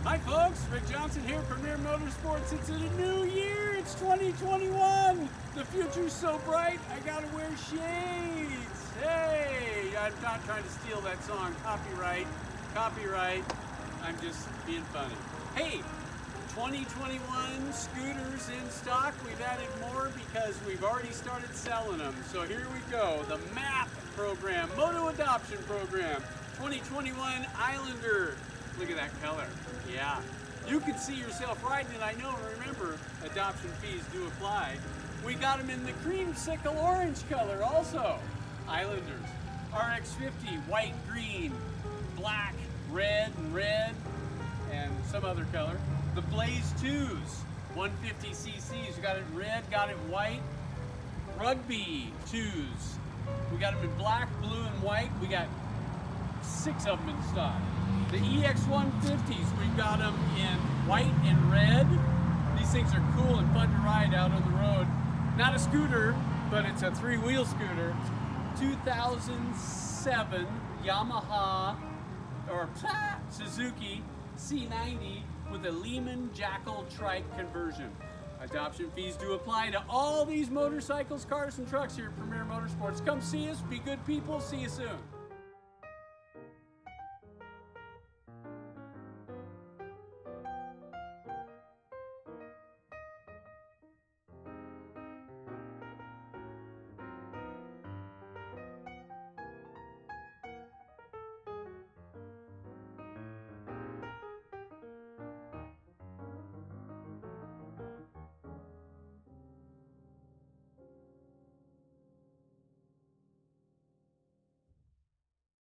Hi folks, Rick Johnson here, Premier Motorsports. It's a new year, it's 2021. The future's so bright, I gotta wear shades. Hey, I'm not trying to steal that song, copyright. I'm just being funny. Hey, 2021 scooters in stock. We've added more because we've already started selling them. So here we go, the M.A.P program, Moto Adoption Program, 2021 Islander. Look at that color. Yeah. You can see yourself riding it, I know. Remember, adoption fees do apply. We got them in the creamsicle orange color also. Islanders. RX50, white, green, black, red, and some other color. The Blaze 2s, 150 cc's. We got it red, got it white. Rugby 2s. We got them in black, blue, and white. We got 6 of them in stock. The EX150s, we've got them in white and red. These things are cool and fun to ride out on the road. Not a scooter, but it's a 3-wheel scooter. 2007 Yamaha or Suzuki C90 with a Lehman Jackal trike conversion. Adoption fees do apply to all these motorcycles, cars, and trucks here at Premier Motorsports. Come see us, be good people, see you soon.